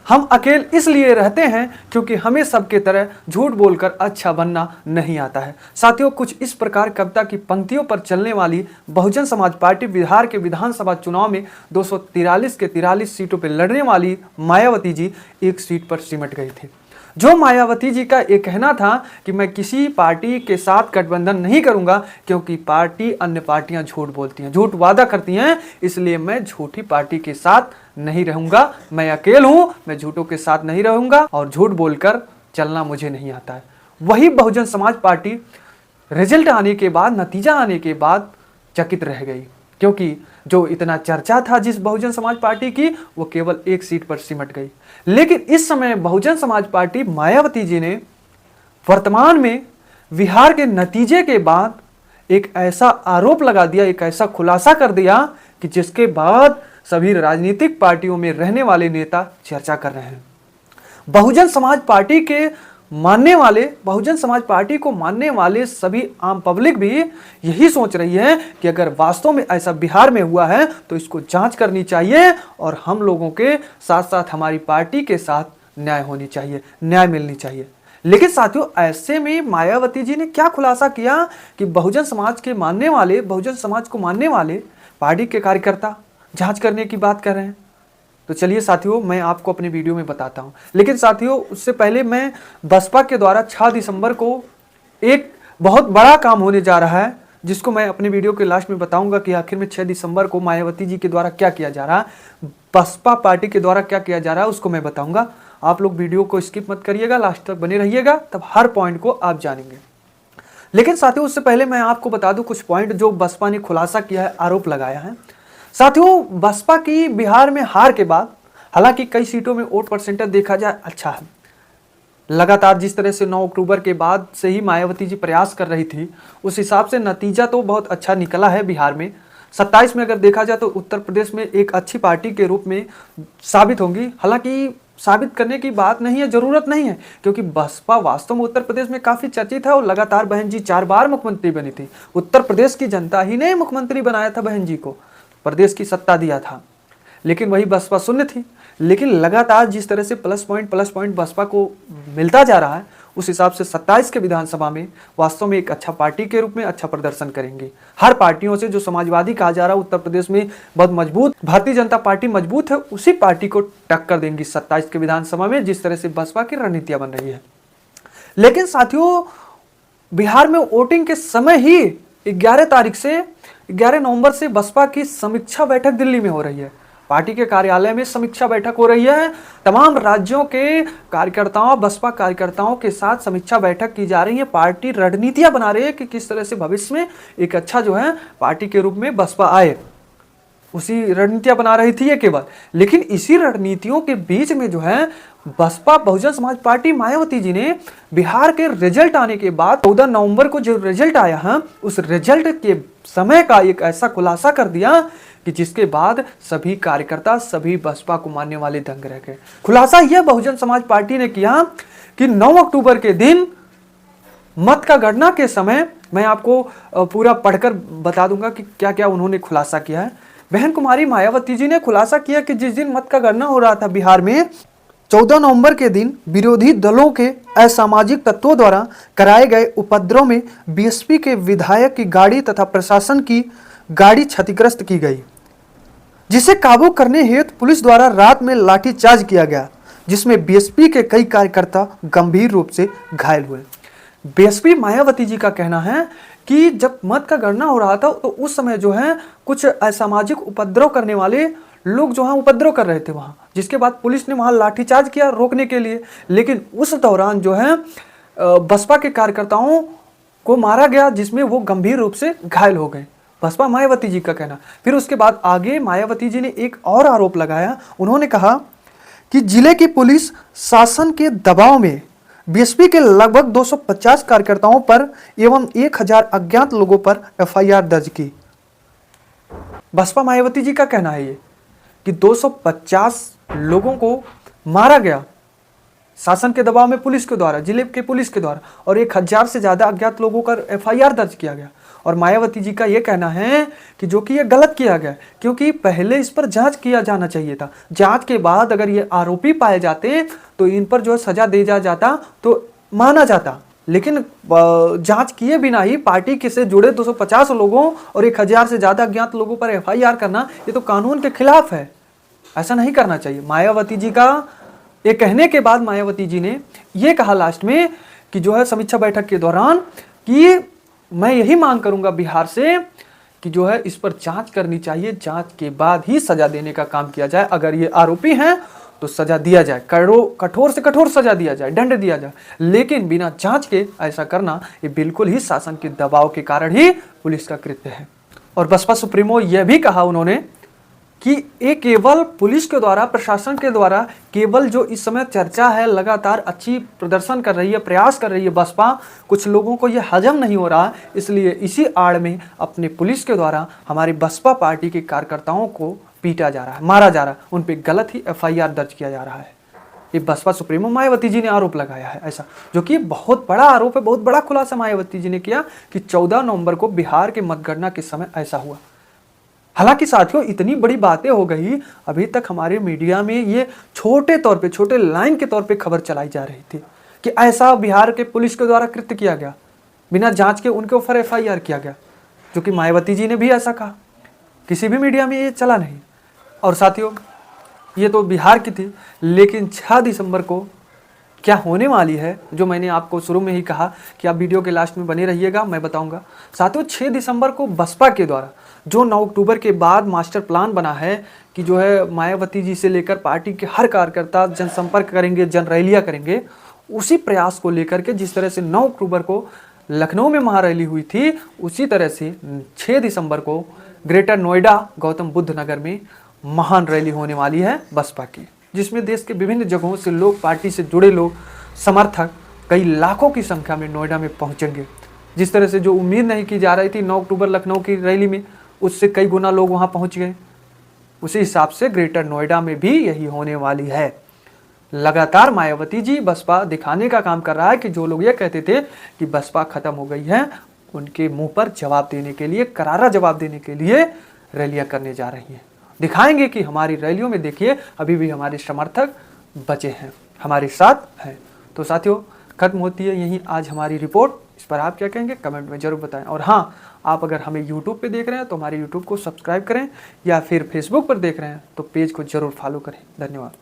हम अकेले इसलिए रहते हैं क्योंकि हमें सबके तरह झूठ बोलकर अच्छा बनना नहीं आता है। साथियों, कुछ इस प्रकार कविता की पंक्तियों पर चलने वाली बहुजन समाज पार्टी बिहार के विधानसभा चुनाव में 243 के 43 सीटों पर लड़ने वाली मायावती जी एक सीट पर सिमट गई थी। जो मायावती जी का ये कहना था कि मैं किसी पार्टी के साथ गठबंधन नहीं करूंगा क्योंकि पार्टी अन्य पार्टियां झूठ बोलती हैं, झूठ वादा करती हैं, इसलिए मैं झूठी पार्टी के साथ नहीं रहूंगा। मैं अकेला हूं, मैं झूठों के साथ नहीं रहूंगा और झूठ बोलकर चलना मुझे नहीं आता है। वही बहुजन समाज पार्टी रिजल्ट आने के बाद, नतीजा आने के बाद चकित रह गई, क्योंकि जो इतना चर्चा था जिस बहुजन समाज पार्टी की, वो केवल एक सीट पर सिमट गई। लेकिन इस समय बहुजन समाज पार्टी मायावती जी ने वर्तमान में बिहार के नतीजे के बाद एक ऐसा आरोप लगा दिया, एक ऐसा खुलासा कर दिया कि जिसके बाद सभी राजनीतिक पार्टियों में रहने वाले नेता चर्चा कर रहे हैं। बहुजन समाज पार्टी के मानने वाले, बहुजन समाज पार्टी को मानने वाले सभी आम पब्लिक भी यही सोच रही है कि अगर वास्तव में ऐसा बिहार में हुआ है तो इसको जांच करनी चाहिए और हम लोगों के साथ साथ हमारी पार्टी के साथ न्याय होनी चाहिए, न्याय मिलनी चाहिए। लेकिन साथियों, ऐसे में मायावती जी ने क्या खुलासा किया कि बहुजन समाज के मानने वाले, बहुजन समाज को मानने वाले पार्टी के कार्यकर्ता जांच करने की बात कर रहे हैं। तो चलिए साथियों, मैं आपको अपने वीडियो में बताता हूं। लेकिन साथियों, उससे पहले मैं बसपा के द्वारा 6 दिसंबर को एक बहुत बड़ा काम होने जा रहा है, जिसको मैं अपने वीडियो के लास्ट में बताऊंगा कि आखिर में 6 दिसंबर को मायावती जी के द्वारा क्या किया जा रहा है, बसपा पार्टी के द्वारा क्या किया जा रहा है, उसको मैं बताऊंगा। आप लोग वीडियो को स्किप मत करिएगा, लास्ट तक बने रहिएगा, तब हर पॉइंट को आप जानेंगे। लेकिन साथियों, उससे पहले मैं आपको बता दूं कुछ पॉइंट जो बसपा ने खुलासा किया है, आरोप लगाया है। साथियों, बसपा की बिहार में हार के बाद हालांकि कई सीटों में वोट परसेंटेज देखा जाए अच्छा है। लगातार जिस तरह से 9 अक्टूबर के बाद से ही मायावती जी प्रयास कर रही थी, उस हिसाब से नतीजा तो बहुत अच्छा निकला है बिहार में। 27 में अगर देखा जाए तो उत्तर प्रदेश में एक अच्छी पार्टी के रूप में साबित होंगी। हालांकि साबित करने की बात नहीं है, जरूरत नहीं है, क्योंकि बसपा वास्तव में उत्तर प्रदेश में काफी चर्चित है और लगातार बहन जी 4 बार मुख्यमंत्री बनी थी। उत्तर प्रदेश की जनता ही ने मुख्यमंत्री बनाया था बहन जी को, प्रदेश की सत्ता दिया था, लेकिन वही बसपा शून्य थी। लेकिन लगातार जिस तरह से प्लस पॉइंट बसपा को मिलता जा रहा है, उस हिसाब से 27 के विधानसभा में वास्तव में एक अच्छा पार्टी के रूप में अच्छा प्रदर्शन करेंगे। हर पार्टियों से जो समाजवादी कहा जा रहा है उत्तर प्रदेश में बहुत मजबूत, भारतीय जनता पार्टी मजबूत है, उसी पार्टी को टक्कर देंगी 27 के विधानसभा में, जिस तरह से बसपा की रणनीतियां बन रही है। लेकिन साथियों, बिहार में वोटिंग के समय ही 11 नवंबर से बसपा की समीक्षा बैठक दिल्ली में हो रही है। पार्टी के कार्यालय में समीक्षा बैठक हो रही है। तमाम राज्यों के कार्यकर्ताओं, बसपा कार्यकर्ताओं के साथ समीक्षा बैठक की जा रही है। पार्टी रणनीतियां बना रही है कि किस तरह से भविष्य में एक अच्छा जो है पार्टी के रूप में बसपा आए, उसी रणनीतियां बना रही थी ये केवल। लेकिन इसी रणनीतियों के बीच में जो है बसपा बहुजन समाज पार्टी मायावती जी ने बिहार के रिजल्ट आने के बाद 14 नवंबर को जो रिजल्ट आया है, उस रिजल्ट के समय का एक ऐसा खुलासा कर दिया कि जिसके बाद सभी कार्यकर्ता, सभी बसपा को मानने वाले दंग रह गए। खुलासा यह बहुजन समाज पार्टी ने किया कि 9 अक्टूबर के दिन मत का गणना के समय, मैं आपको पूरा पढ़कर बता दूंगा कि क्या क्या उन्होंने खुलासा किया है। बहन कुमारी मायावती जी ने खुलासा किया कि जिस दिन मत का गणना हो रहा था बिहार में, 14 नवंबर के दिन विरोधी दलों के असामाजिक तत्वों द्वारा कराए गए उपद्रव में बीएसपी के विधायक की गाड़ी तथा प्रशासन की गाड़ी क्षतिग्रस्त की गई, जिसे काबू करने हेतु पुलिस द्वारा रात में लाठीचार्ज किया गया, जिसमें बीएसपी के कई कार्यकर्ता गंभीर रूप से घायल हुए। बीएसपी मायावती जी का कहना है कि जब मत का गणना हो रहा था तो उस समय जो है कुछ असामाजिक उपद्रव करने वाले लोग जो है उपद्रव कर रहे थे वहां, जिसके बाद पुलिस ने वहां लाठीचार्ज किया रोकने के लिए। लेकिन उस दौरान जो है बसपा के कार्यकर्ताओं को मारा गया, जिसमें वो गंभीर रूप से घायल हो गए। बसपा मायावती जी का कहना। फिर उसके बाद आगे मायावती जी ने एक और आरोप लगाया। उन्होंने कहा कि जिले की पुलिस शासन के दबाव में बीएसपी के लगभग 250 कार्यकर्ताओं पर एवं 1000 अज्ञात लोगों पर एफआईआर दर्ज की। बसपा मायावती जी का कहना है ये कि 250 लोगों को मारा गया शासन के दबाव में पुलिस के द्वारा, जिले के पुलिस के द्वारा, और 1000 से ज्यादा अज्ञात लोगों का एफआईआर दर्ज किया गया। और मायावती जी का ये कहना है कि जो कि ये गलत किया गया, क्योंकि पहले इस पर जांच किया जाना चाहिए था। जांच के बाद अगर ये आरोपी पाए जाते तो इन पर जो है सजा दे जाता तो माना जाता, लेकिन जांच किए बिना ही पार्टी के से जुड़े 250 लोगों और 1000 से ज्यादा अज्ञात लोगों पर FIR करना, ये तो कानून के खिलाफ है। ऐसा नहीं करना चाहिए। मायावती जी का ये कहने के बाद मायावती जी ने ये कहा लास्ट में कि जो है समीक्षा बैठक के दौरान कि मैं यही मांग करूंगा बिहार से कि जो है इस पर जांच करनी चाहिए, जांच के बाद ही सजा देने का काम किया जाए। अगर ये आरोपी हैं तो सजा दिया जाए, कठोर से कठोर सजा दिया जाए, दंड दिया जाए, लेकिन बिना जांच के ऐसा करना ये बिल्कुल ही शासन के दबाव के कारण ही पुलिस का कृत्य है। और बसपा सुप्रीमो यह भी कहा उन्होंने कि ये केवल पुलिस के द्वारा, प्रशासन के द्वारा केवल जो इस समय चर्चा है, लगातार अच्छी प्रदर्शन कर रही है, प्रयास कर रही है बसपा, कुछ लोगों को ये हजम नहीं हो रहा, इसलिए इसी आड़ में अपने पुलिस के द्वारा हमारी बसपा पार्टी के कार्यकर्ताओं को पीटा जा रहा है, मारा जा रहा है, उन पर गलत ही FIR दर्ज किया जा रहा है। ये बसपा सुप्रीमो मायावती जी ने आरोप लगाया है ऐसा, जो कि बहुत बड़ा आरोप है, बहुत बड़ा खुलासा मायावती जी ने किया कि 14 नवंबर को बिहार के मतगणना के समय ऐसा हुआ। हालांकि साथियों इतनी बड़ी बातें हो गई, अभी तक हमारे मीडिया में ये छोटे तौर पे, छोटे लाइन के तौर पे खबर चलाई जा रही थी कि ऐसा बिहार के पुलिस के द्वारा कृत्य किया गया, बिना जांच के उनके ऊपर FIR किया गया, जो कि मायावती जी ने भी ऐसा कहा। किसी भी मीडिया में ये चला नहीं। और साथियों ये तो बिहार की थी, लेकिन 6 दिसंबर को क्या होने वाली है, जो मैंने आपको शुरू में ही कहा कि आप वीडियो के लास्ट में बने रहिएगा, मैं बताऊंगा। साथियों 6 दिसंबर को बसपा के द्वारा जो 9 अक्टूबर के बाद मास्टर प्लान बना है कि जो है मायावती जी से लेकर पार्टी के हर कार्यकर्ता जनसंपर्क करेंगे, जन रैलियां करेंगे, उसी प्रयास को लेकर के जिस तरह से 9 अक्टूबर को लखनऊ में महारैली हुई थी, उसी तरह से 6 दिसंबर को ग्रेटर नोएडा गौतम बुद्ध नगर में महान रैली होने वाली है बसपा की, जिसमें देश के विभिन्न जगहों से लोग, पार्टी से जुड़े लोग, समर्थक कई लाखों की संख्या में नोएडा में पहुंचेंगे। जिस तरह से जो उम्मीद नहीं की जा रही थी 9 अक्टूबर लखनऊ की रैली में, उससे कई गुना लोग वहां पहुंच गए। उसी हिसाब से ग्रेटर नोएडा में भी यही होने वाली है। लगातार मायावती जी बसपा दिखाने का काम कर रहा है कि जो लोग ये कहते थे कि बसपा खत्म हो गई है, उनके मुंह पर जवाब देने के लिए, करारा जवाब देने के लिए रैलियां करने जा रही हैं। दिखाएंगे कि हमारी रैलियों में देखिए अभी भी हमारे समर्थक बचे हैं, हमारे साथ हैं। तो साथियों खत्म होती है यहीं आज हमारी रिपोर्ट। इस पर आप क्या कहेंगे कमेंट में जरूर बताएं। और हाँ, आप अगर हमें YouTube पे देख रहे हैं तो हमारे YouTube को सब्सक्राइब करें, या फिर Facebook पर देख रहे हैं तो पेज को जरूर फॉलो करें। धन्यवाद।